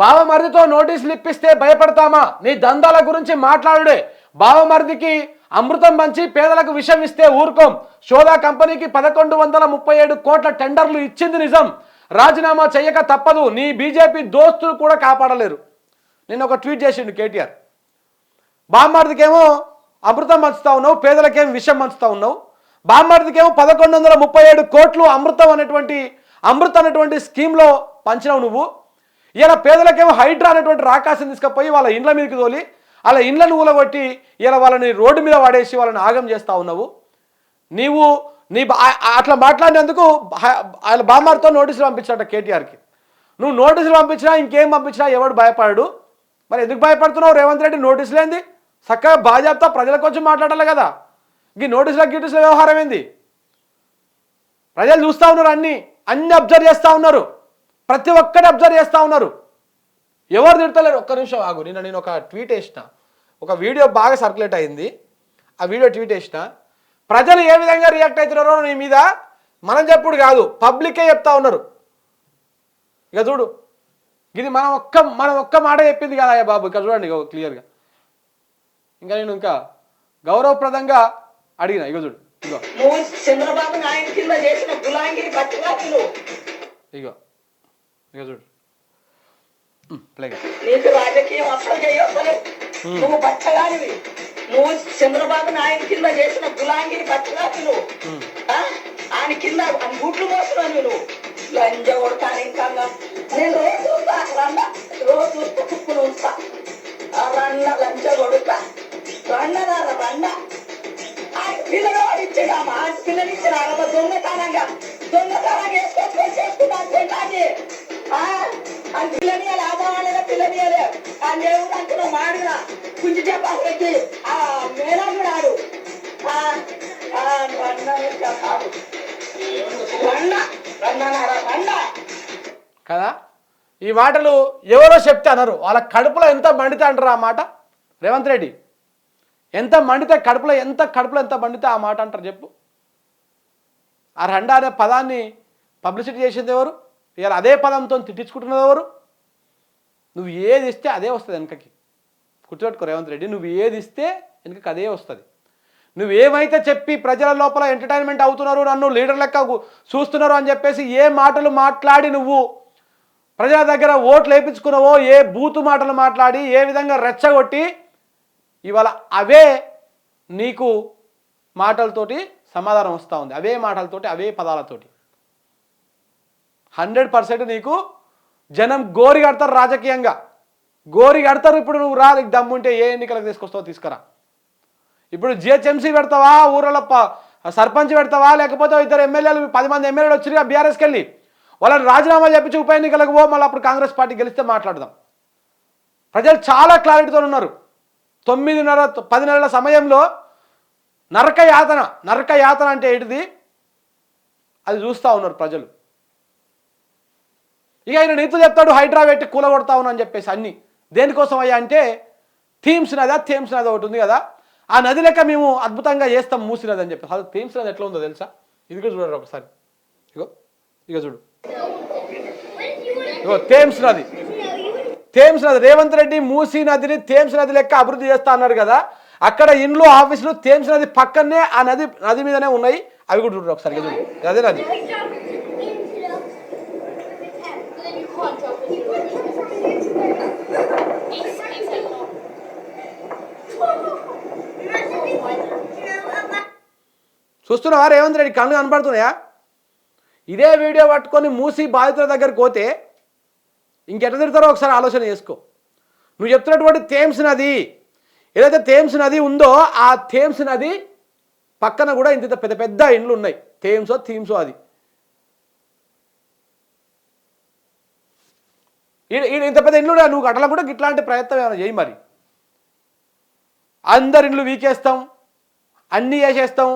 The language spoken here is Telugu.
బావమరిదితో నోటీసులు ఇప్పిస్తే భయపడతామా? నీ దందాల గురించి మాట్లాడుడే. బావమరిదికి అమృతం పంచి పేదలకు విషం ఇస్తే ఊరుకోం. షోదా కంపెనీకి 1137 కోట్ల టెండర్లు ఇచ్చింది నిజం. రాజీనామా చెయ్యక తప్పదు. నీ బీజేపీ దోస్తులు కూడా కాపాడలేరు. నేను ఒక ట్వీట్ చేసిండు కేటీఆర్. బావమరిదికేమో అమృతం పంచుతా ఉన్నావు, పేదలకేమో విషం పంచుతా ఉన్నావు. బావమరిదికేమో 1137 కోట్లు అమృతం అనేటువంటి స్కీమ్లో పంచినావు నువ్వు. ఇలా పేదలకేమో హైడ్రా అనేటువంటి రాకాశం తీసుకుపోయి వాళ్ళ ఇండ్ల మీదకి తోలి అలా ఇండ్లను ఊలగొట్టి ఇలా వాళ్ళని రోడ్డు మీద పడేసి వాళ్ళని ఆగం చేస్తూ ఉన్నావు. అట్లా మాట్లాడినందుకు ఆయన బామ్మారితో నోటీసులు పంపించాట కేటీఆర్కి. నువ్వు నోటీసులు పంపించినా ఇంకేం పంపించినా ఎవడు భయపడడు. మరి ఎందుకు భయపడుతున్నావు? రేవంత్ రెడ్డి నోటీసులు ఏంది? చక్కగా బాధ్యత ప్రజల కోసం మాట్లాడాలి కదా. ఈ నోటీసుల వ్యవహారం ఏంది? ప్రజలు చూస్తూ ఉన్నారు, అన్ని అబ్జర్వ్ చేస్తూ ఉన్నారు, ప్రతి ఒక్కటి అబ్జర్వ్ చేస్తూ ఉన్నారు, ఎవరు తిడతలేరు. ఒక్క నిమిషం ఆగు. నేను ఒక ట్వీట్ వేసిన, ఒక వీడియో బాగా సర్క్యులేట్ అయింది. ఆ వీడియో ట్వీట్ వేసిన. ప్రజలు ఏ విధంగా రియాక్ట్ అవుతున్నారో నీ మీద మనం చెప్పుడు కాదు, పబ్లికే చెప్తా ఉన్నారు. ఇక చూడు, ఇది మనం ఒక్క మాట చెప్పింది కదా బాబు. ఇక్కడ చూడండి క్లియర్గా. ఇంకా గౌరవప్రదంగా అడిగిన. ఇక చూడు, చంద్రబాబు నాయుడు కింద చేసిన గులాంగిరి పట్టుకాకులు. ఇక చూడు, నీకు రాజకీయం అసలు చేయొస్తలేదు. నువ్వు పచ్చగానివి. నువ్వు చంద్రబాబు నాయుడు కింద చేసిన గులాంగిరి పచ్చగాకులు. ఆయన కింద గుట్లు మోస్తున్నావు నువ్వు. లంజ కొడతాను. ఇంకా నేను రోజు చూస్తా కుక్కులు ఉంచుతా. లంజ కొడుతా. రండ పిల్లగా ఇచ్చాడమ్మా. పిల్లలు ఇచ్చిన దొంగతనంగా చేసుకుంటాకి పిల్లనియాలి. ఆదావాళ్ళగా పిల్లనియాలి. ఆ దేవుడు అంటున్నా మాడినా కుంచి చెప్పాలి. ఆ మేనల్లుడు ఆడు కదా. ఈ మాటలు ఎవరో చెప్తే అన్నారు. వాళ్ళ కడుపులో ఎంత మండితే అంటారు ఆ మాట. రేవంత్ రెడ్డి ఎంత మండితే కడుపులో ఎంత మండితే ఆ మాట అంటారు చెప్పు. ఆ రండా అనే పదాన్ని పబ్లిసిటీ చేసేది ఎవరు? ఇవాళ అదే పదంతో తిట్టించుకుంటున్నది ఎవరు? నువ్వు ఏది ఇస్తే అదే వస్తుంది వెనకకి. గుర్తుపెట్టుకో రేవంత్ రెడ్డి, నువ్వు ఏది ఇస్తే వెనకకి అదే వస్తుంది. నువ్వేమైతే చెప్పి ప్రజల లోపల ఎంటర్టైన్మెంట్ అవుతున్నారు, నన్ను లీడర్ లెక్క చూస్తున్నారు అని చెప్పేసి ఏ మాటలు మాట్లాడి నువ్వు ప్రజల దగ్గర ఓట్లు వేయించుకున్నావో, ఏ బూతు మాటలు మాట్లాడి ఏ విధంగా రెచ్చగొట్టి ఇవాళ అవే నీకు మాటలతోటి సమాధానం వస్తూ ఉంది. అవే మాటలతోటి అవే పదాలతోటి 100% నీకు జనం గోరి కడతారు. రాజకీయంగా గోరి కడతారు. ఇప్పుడు నువ్వు రా, నీకు దమ్ముంటే ఏ ఎన్నికలకు తీసుకొస్తావో తీసుకురా. ఇప్పుడు జిహెచ్ఎంసీ పెడతావా, ఊళ్ళో సర్పంచ్ పెడతావా, లేకపోతే 2 ఎమ్మెల్యేలు 10 మంది ఎమ్మెల్యేలు వచ్చినా బీఆర్ఎస్కి వెళ్ళి వాళ్ళని రాజీనామాలు చెప్పించి ఉప ఎన్నికలకు పో. మళ్ళీ అప్పుడు కాంగ్రెస్ పార్టీ గెలిస్తే మాట్లాడదాం. ప్రజలు చాలా క్లారిటీతో ఉన్నారు. 9.5-10 నెలల సమయంలో నరక యాతన అంటే ఏంటిది అది చూస్తూ ఉన్నారు ప్రజలు. ఇక ఆయన నీతులు చెప్తాడు, హైడ్రా పెట్టి కూలగొడతా ఉన్నా అని చెప్పేసి. అన్ని దేనికోసం అయ్యా అంటే థీమ్స్ నది ఒకటి ఉంది కదా, ఆ నది లెక్క మేము అద్భుతంగా చేస్తాం మూసీ నది అని చెప్పి. అది థీమ్స్ నది ఎట్లా ఉందో తెలుసా? ఇదిగో చూడండి ఒకసారి. ఇక చూడు, థేమ్స్ నది. రేవంత్ రెడ్డి మూసీ నదిని థేమ్స్ నది లెక్క అభివృద్ధి చేస్తా అన్నాడు కదా. అక్కడ ఇండ్లు, ఆఫీసులు థేమ్స్ నది పక్కనే ఆ నది మీదనే ఉన్నాయి. అవి కూడా చూడండి ఒకసారి. చూడు, అదే నది. చూస్తున్నావా రేవంత్ రెడ్డి కళ్ళు కనపడుతున్నాయా? ఇదే వీడియో పట్టుకొని మూసీ బాధితుల దగ్గరికి పోతే ఇంకెట్లా తిడతారో ఒకసారి ఆలోచన చేసుకో. నువ్వు చెప్తున్నటువంటి థేమ్స్ నది, ఏదైతే థేమ్స్ నది ఉందో ఆ థేమ్స్ నది పక్కన కూడా ఇంత పెద్ద పెద్ద ఇండ్లు ఉన్నాయి. థీమ్సో అది ఇంత పెద్ద ఇండ్లు. నువ్వు అట్లా కూడా ఇట్లాంటి ప్రయత్నం ఏమైనా చేయి. మరి అందరి ఇండ్లు వీకేస్తాం, అన్నీ చేసేస్తాం,